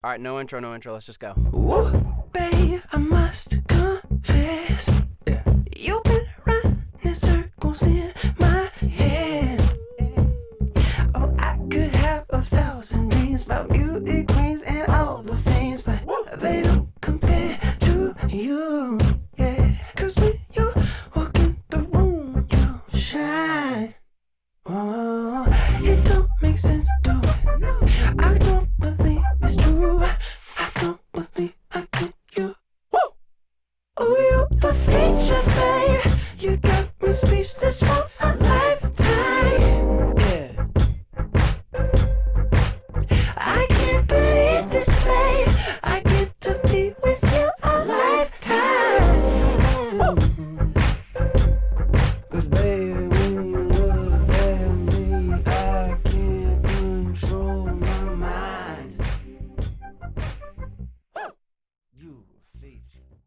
All right, no intro. Let's just go. Whoa, babe, I must confess. Yeah. You've been running circles in my head. Oh, I could have 1,000 dreams about beauty queens and all the things, but they don't compare to you. Yeah, 'cause when you walk in the room, you shine. Oh, it don't make sense, do it? No, I don't believe it's true. I don't believe I get you. Woo! Oh, you the feature, babe. You got me speechless for a lifetime. Yeah. I can't believe this, babe. I get to be with you a lifetime. Woo! 'Cause baby, when you look at me, I can't control my mind. You feature.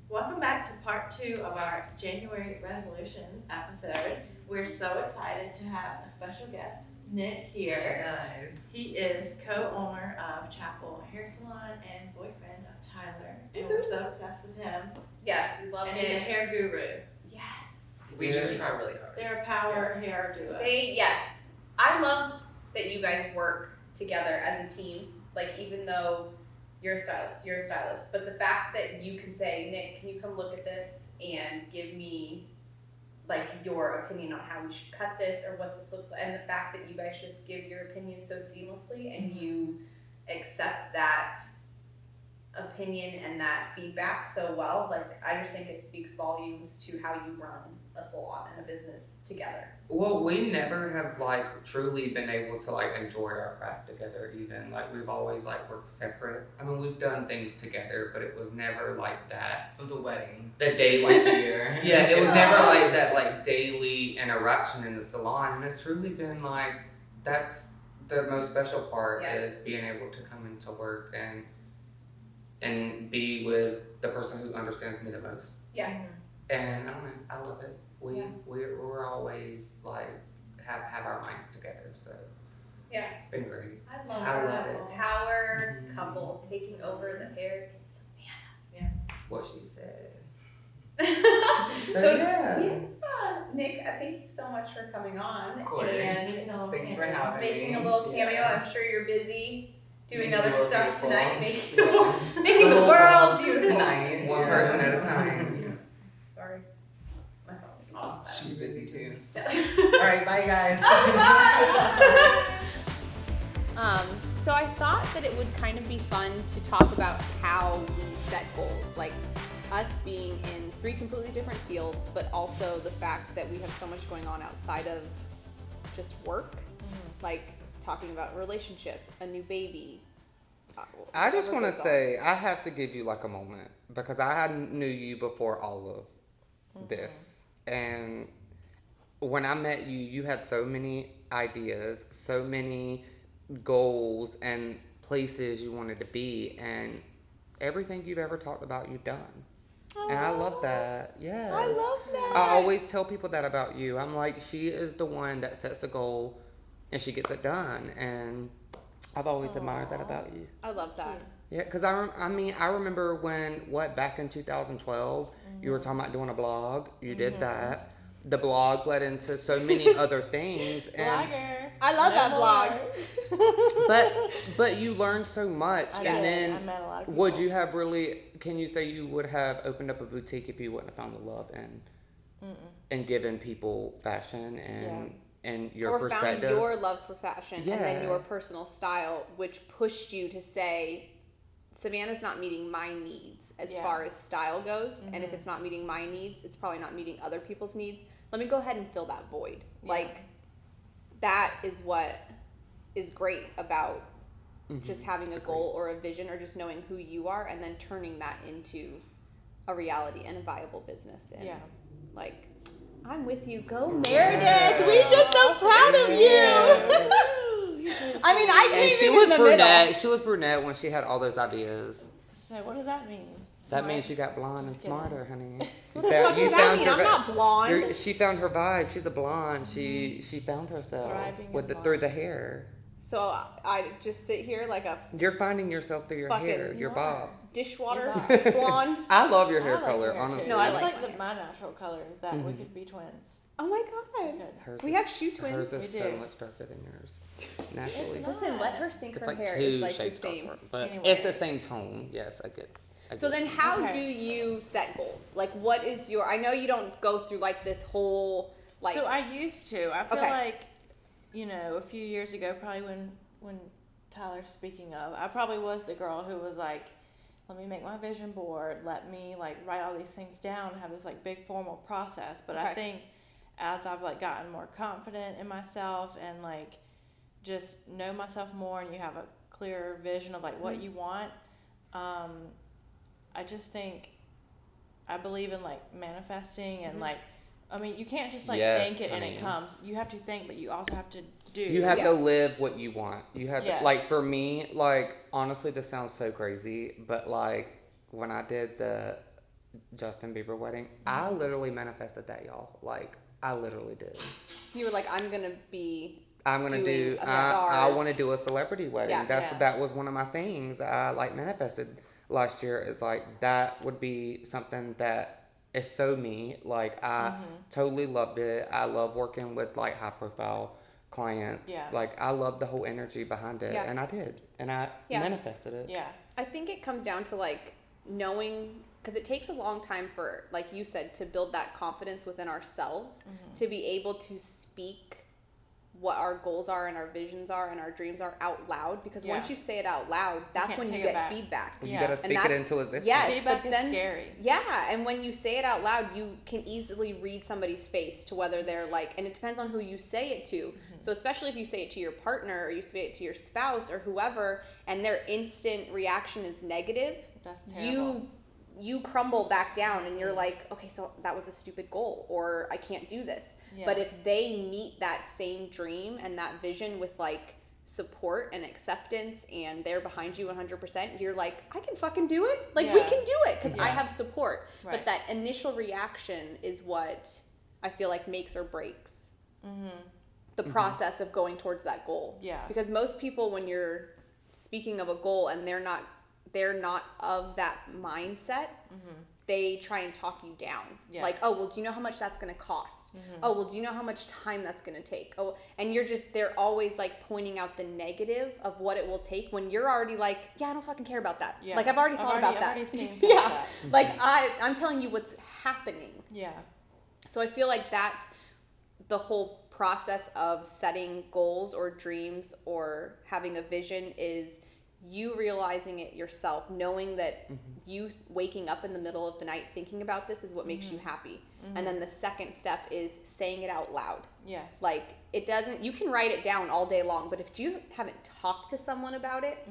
Welcome back to part 2 of our January resolution episode. We're so excited to have a special guest, Nick, here. Guys. He is co-owner of Chapel Hair Salon and boyfriend of Tyler, and we're so obsessed with him. Yes, we love And he's a it. hair guru. Yes. We just try really hard. They're a power hair duo. Yes. I love that you guys work together as a team. Like, even though you're a stylist. But the fact that you can say, Nick, can you come look at this and give me, like, your opinion on how we should cut this or what this looks like. And the fact that you guys just give your opinion so seamlessly and you accept that opinion and that feedback so well. Like, I just think it speaks volumes to how you run a salon and a business together. Well, we never have like truly been able to like enjoy our craft together even. Like we've always like worked separate. I mean we've done things together, but it was never like that. It was a wedding. The daily Twice a year. Yeah, it was never like that like daily interaction in the salon. And it's truly been like that's the most special part is being able to come into work and be with the person who understands me the most. Yeah. And I don't know, I love it. We're always like have our minds together, so Yeah. it's been great. I love I it. love it. Power couple taking over the hair. It's What she said. So yeah. Nick, thank you so much for coming on. Of course. And Thanks for having me. making a little cameo. Yes. I'm sure you're busy doing Making other the world stuff beautiful. tonight, making the world beautiful. Tonight. One person at a time. Sorry. My phone was not on silent. She's busy too. Yeah. Alright, bye guys. So I thought that it would kind of be fun to talk about how we set goals, like us being in 3 completely different fields, but also the fact that we have so much going on outside of just work, like talking about relationship, a new baby. I just whatever want to goes on. say I have to give you like a moment because I knew you before all of this, and when I met you, you had so many ideas, so many goals and places you wanted to be, and everything you've ever talked about, you've done. And I love that. Yes. I love that. I always tell people that about you. I'm like, she is the one that sets the goal and she gets it done. And I've always admired that about you. I love that. Yeah, because I remember back in 2012, you were talking about doing a blog. You did that. The blog led into so many other things. And I love that blog. but you learned so much. I And did. then I met a lot of people. would you have really, can you say you would have opened up a boutique if you wouldn't have found the love and given people fashion and your or perspective? found your love for fashion and then Yeah. your personal style, which pushed you to say, Savannah's not meeting my needs as far as style goes, and if it's not meeting my needs, it's probably not meeting other people's needs. Let me go ahead and fill that void. Like, that is what is great about just having a goal or a vision or just knowing who you are and then turning that into a reality and a viable business. And like, I'm with you. Go Meredith. We're just so proud of you. I mean, I And came she in was the brunette. middle. She was brunette when she had all those ideas. So what does that mean? That means she got blonde and Just kidding. smarter, honey. What the fuck does that mean? I'm not blonde. She found her vibe. She's a blonde. She found herself Thriving with and through the hair. So I just sit here like a You're finding yourself through your Fucking- hair, your bob. dishwater You're blonde. I love your I hair like color, your hair, honestly. too. No, I It's like like my natural color is that we could be twins. Oh my We god. could. Hers We is- have shoe twins. Hers is We so do. much darker than yours. Naturally. It's Listen, let her think It's her like hair 2 is like the shades same. darker. But Anyways. it's the same tone. Yes, I get. So then how Okay. do you set goals? Like what is your I know you don't go through like this whole like So I used to. I feel Okay. like, a few years ago, probably when Tyler's speaking of, I probably was the girl who was like, let me make my vision board, let me like write all these things down, have this like big formal process. But I Okay. think as I've like gotten more confident in myself and like just know myself more, and you have a clearer vision of like what you want, I just think I believe in like manifesting and like, I mean, you can't just like Yes, think it and honey. it comes. You have to think, but you also have to do. You have to Yes. live what you want. You have Yes. to, like, for me, like, honestly, this sounds so crazy, but like when I did the Justin Bieber wedding, I literally manifested that, y'all. Like, I literally did. you were like I'm going to be I'm gonna doing do. a I stars. want to do a celebrity wedding. Yeah. Yeah. That was one of my things I like manifested last year. Is like that would be something that is so me. Like I totally loved it. I love working with like high profile clients. Yeah. Like I love the whole energy behind it, Yeah. and I did, and I Yeah. manifested it. Yeah. I think it comes down to like knowing because it takes a long time for like you said to build that confidence within ourselves to be able to speak what our goals are and our visions are and our dreams are out loud because once Yeah. you say it out loud that's can't when you take it get back. feedback. You Yeah. gotta And speak it that's- into existence. yes. Feedback but is then- scary. Yeah, and when you say it out loud, you can easily read somebody's face to whether they're like, and it depends on who you say it to. So especially if you say it to your partner or you say it to your spouse or whoever, and their instant reaction is negative, That's terrible. you crumble back down and you're like, okay, so that was a stupid goal or I can't do this. Yeah. But if they meet that same dream and that vision with like support and acceptance and they're behind you 100%, you're like, I can fucking do it. Like we Yeah. can do it because I Yeah. have support. Right. But that initial reaction is what I feel like makes or breaks the process of going towards that goal. Yeah. Because most people, when you're speaking of a goal and they're not of that mindset, they try and talk you down. Yes. Like, oh, well, do you know how much that's going to cost? Oh, well, do you know how much time that's going to take? Oh, and they're always like pointing out the negative of what it will take when you're already like, yeah, I don't fucking care about that. Yeah. Like, I've already thought about I've that. already seen past Yeah. that. Like, I'm telling you what's happening. Yeah. So I feel like that's the whole process of setting goals or dreams or having a vision is you realizing it yourself, knowing that you waking up in the middle of the night thinking about this is what makes you happy. And then the second step is saying it out loud. Yes. Like you can write it down all day long, but if you haven't talked to someone about it,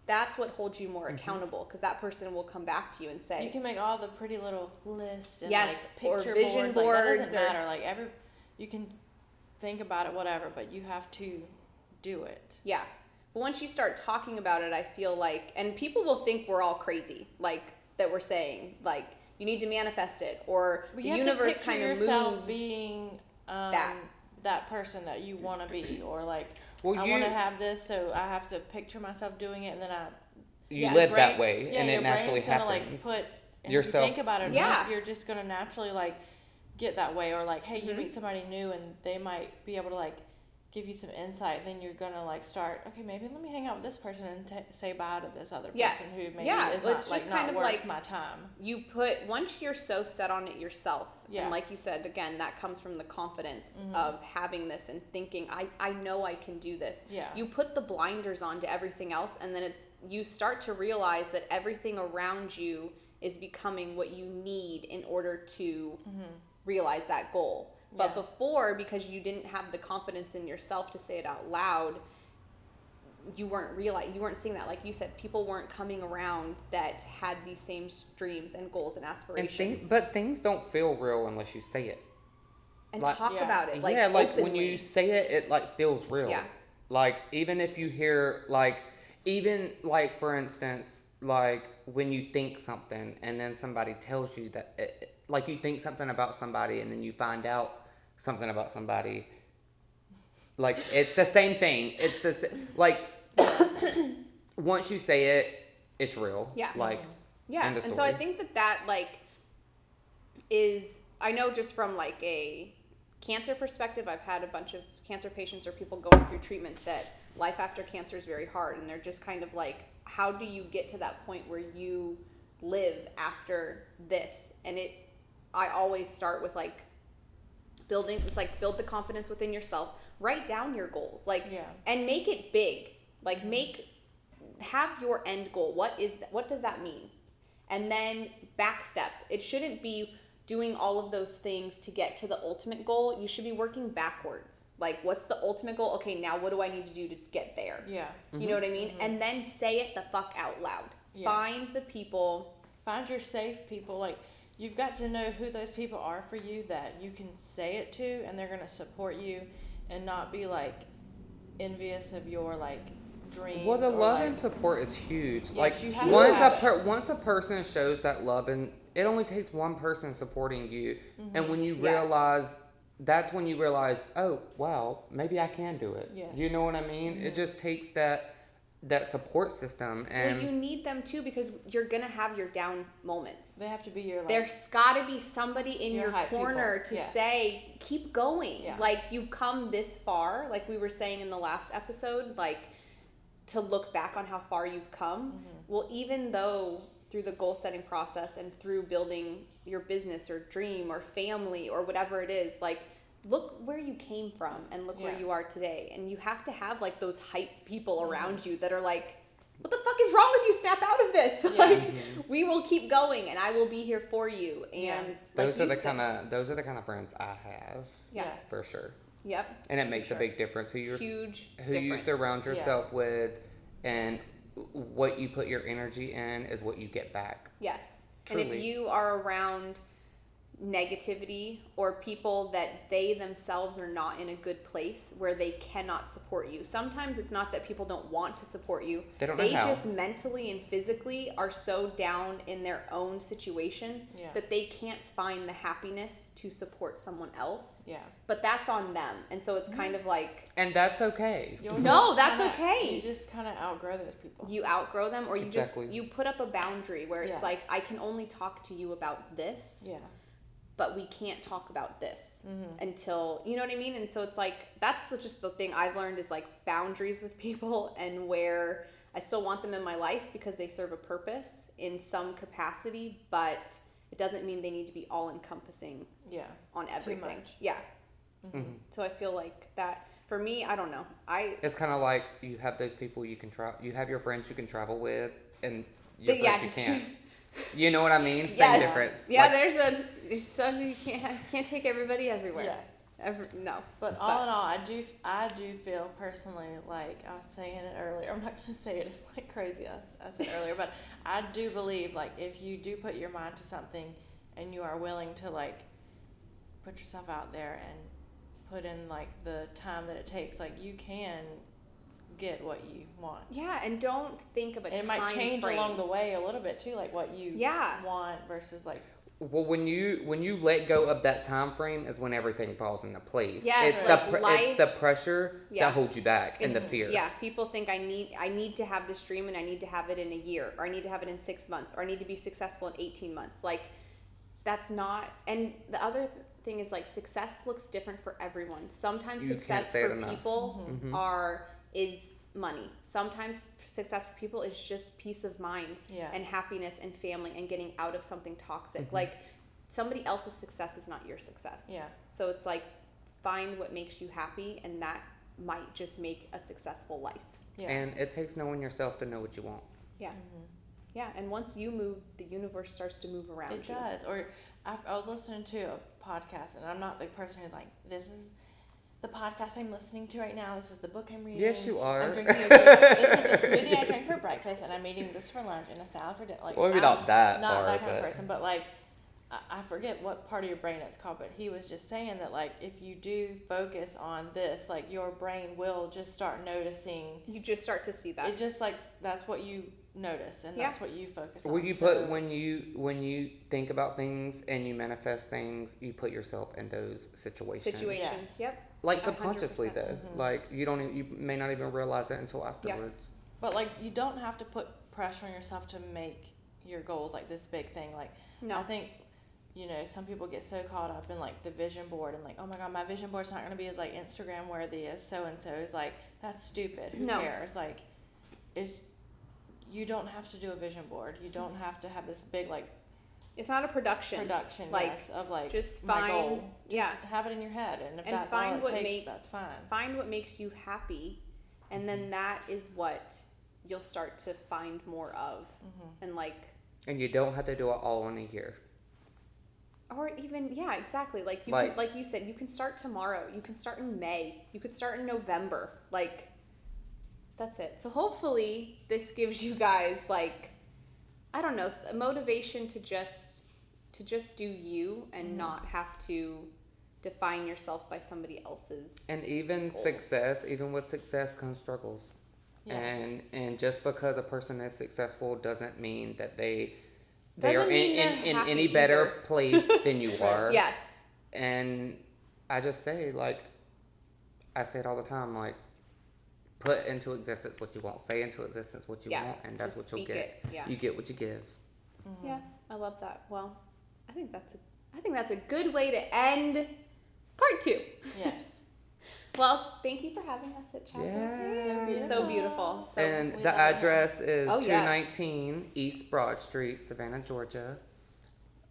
that's what holds you more accountable because that person will come back to you and say, You can make all the pretty little lists and Yes, like or picture vision boards. Like, that boards doesn't or- matter. Like you can think about it, whatever, but you have to do it. yeah. But once you start talking about it, I feel like, and people will think we're all crazy, like that we're saying, like you need to manifest it, or But the you have universe to picture kind of yourself moves. being that. that person that you want to be, or like Well, I you- want to have this, so I have to picture myself doing it, and then You Yeah, live your that brain- way, yeah, and your it naturally brain's gonna, happens. Like, and Yourself- if you think about it enough, Yeah. you're just gonna naturally like get that way. Or like, hey, you meet somebody new, and they might be able to like give you some insight. Then you're gonna like start. Okay, maybe let me hang out with this person and say bye to this other person Yes. who maybe Yeah, is well, not it's like just not kind of worth like- my time. You once you're so set on it yourself, Yeah. and like you said, again, that comes from the confidence of having this and thinking, I know I can do this. Yeah. You put the blinders on to everything else, and then you start to realize that everything around you is becoming what you need in order to realize that goal. But Yeah. before, because you didn't have the confidence in yourself to say it out loud, you weren't seeing that. Like you said, people weren't coming around that had these same dreams and goals and aspirations. But things don't feel real unless you say it. And like- talk Yeah. about it. Like, yeah, like when openly. you say it, it like feels real. Yeah. Like even if you hear like, even like for instance, like when you think something and then somebody tells you that, like you think something about somebody and then you find out something about somebody. Like, it's the same thing. It's like, once you say it, it's real. Yeah. Like, Yeah. end of And so I story. think that like is, I know just from like a cancer perspective, I've had a bunch of cancer patients or people going through treatment that life after cancer is very hard, and they're just kind of like, how do you get to that point where you live after this? And I always start with like building, it's like build the confidence within yourself, write down your goals, like, and make it big, like have your end goal. What does that mean? And then back step. It shouldn't be doing all of those things to get to the ultimate goal. You should be working backwards. Like, what's the ultimate goal? Okay, now what do I need to do to get there? Yeah. You know what I mean? And then say it the fuck out loud. Yeah. Find the people. Find your safe people. Like, you've got to know who those people are for you that you can say it to, and they're going to support you and not be like envious of your like dreams. Well, the or, love like, and support is huge. Yes, Like, you have once a person shows that love, and it only takes one person supporting you, and when you realize, that's when you realize, oh wow, maybe I can do it. Yes. You know what I mean? It just takes that support system, and Well, you need them too, because you're gonna have your down moments. They have to be your like, There's got to be somebody in Your your hype corner people. to Yes. say, keep going. Yeah. Like, you've come this far, like we were saying in the last episode, like, to look back on how far you've come. Well, even though through the goal setting process and through building your business or dream or family or whatever it is, like, look where you came from and look where you are today. And you have to have like those hype people around you that are like, what the fuck is wrong with you? Snap out of this. Like, we will keep going and I will be here for you. And like those are you the said- those are the kind of friends I have, Yeah. Yes. for sure. Yep. And it makes a big difference who you Huge who you difference. surround yourself with, and what you put your energy in is what you get back. Yes. And if Truly. you are around negativity or people that they themselves are not in a good place where they cannot support you. Sometimes it's not that people don't want to support you. They don't know how. just mentally and physically are so down in their own situation that they can't find the happiness to support someone else. Yeah. But that's on them. And so it's kind of like, And that's okay. You'll No, just that's kinda- okay. You just kind of outgrow those people. you outgrow them, or you Exactly. just, you put up a boundary where it's Yeah. like, I can only talk to you about this. Yeah. But we can't talk about this until, you know what I mean? And so it's like, that's just the thing I've learned is like boundaries with people, and where I still want them in my life because they serve a purpose in some capacity, but it doesn't mean they need to be all encompassing Yeah. on everything. much. Yeah. So I feel like that for me, I don't know. It's kind of like you have those people you can travel. You have your friends you can travel with, and your Yeah, friends you can't. You know what I mean? Same yes. difference. Yeah, Like, there's some you can't take everybody everywhere. Yes. No. But all in all, I do feel personally, like I was saying it earlier, I'm not going to say it as like crazy as I said earlier, but I do believe like if you do put your mind to something and you are willing to like put yourself out there and put in like the time that it takes, like you can get what you want. Yeah, and don't think of a And it might time change frame. along the way a little bit too, like what you want versus like well, when you let go of that time frame is when everything falls into place. Yes, it's like the life- it's the pressure Yeah. that holds you back, and the It's- fear. Yeah, people think I need to have this dream and I need to have it in a year, or I need to have it in 6 months, or I need to be successful in 18 months. Like, that's not. And the other thing is like success looks different for everyone. Sometimes You can't success say it for enough. people is money. Sometimes success for people is just peace of mind and happiness and family and getting out of something toxic. Like, somebody else's success is not your success. Yeah. So it's like, find what makes you happy, and that might just make a successful life. Yeah. And it takes knowing yourself to know what you want. Yeah. Yeah, and once you move, the universe starts to move around It you. does. Or I was listening to a podcast, and I'm not the person who's like, this is the podcast I'm listening to right now. This is the book I'm reading. Yes, you are. I'm drinking this is the smoothie I drank for breakfast, and I'm eating this for lunch and a salad for dinner. Like, Well, maybe I'm not that not far, that kind of but- person, but like, I forget what part of your brain it's called, but he was just saying that like if you do focus on this, like your brain will just start noticing. You just start to see that. It just like that's what you notice, and Yeah. that's what you focus on. Well, you So- put when you think about things and you manifest things, you put yourself in those situations. Situations. Yep. Like 100%. subconsciously, though. Like you don't, you may not even realize it until afterwards. But like, you don't have to put pressure on yourself to make your goals like this big thing. Like, No. I think, you know, some people get so caught up in like the vision board and like, oh my God, my vision board's not going to be as like Instagram worthy as so and so. Is like, that's stupid. Who No. cares? Like, you don't have to do a vision board. You don't have to have this big like It's not a production. like Like, of like just my find- goal. Just yeah. have it in your head, and if And that's find all it what takes, makes that's fine. Find what makes you happy, and then that is what you'll start to find more of, and like, And you don't have to do it all in a year. or even exactly. Like you, Like- can, like you said, you can start tomorrow. You can start in May. You could start in November. Like, that's it. So hopefully this gives you guys like, I don't know, a motivation to just do you and not have to define yourself by somebody else's. And even success, even with success comes struggles. Yes. And just because a person is successful doesn't mean that they Doesn't are mean they're in happy any better either. place than you are. Yes. And I just say, like, I say it all the time, like, put into existence what you want. Say into existence what you Yeah, want, and that's just what you'll speak get. it, yeah. You get what you give. Yeah, I love that. Well, I think that's a good way to end part 2. Yes. Well, thank you for having us at Chapel. Yeah. So beautiful. So And we the love it. address is Oh, yes. 219 East Broad Street, Savannah, Georgia.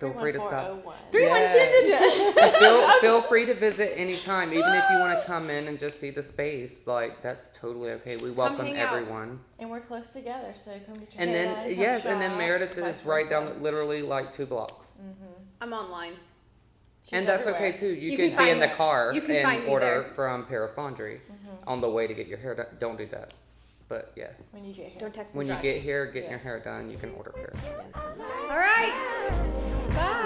Feel free to stop. 31401. Feel free to visit anytime, even if you want to come in and just see the space. Like, that's totally okay. We Just come welcome hang out. everyone. And we're close together, so come get your And hair then done, come yes, and then shop, Meredith vice is right versa. down, literally like 2 blocks. I'm online. She's And that's everywhere. okay too. You, You can, can be in find the me. car You can find and me order there. from Paris Laundry on the way to get your hair done. Don't do that. But yeah, When you get here. Don't text when and you drive. get here, getting your Yes. hair done, you can order Paris. All right. Bye.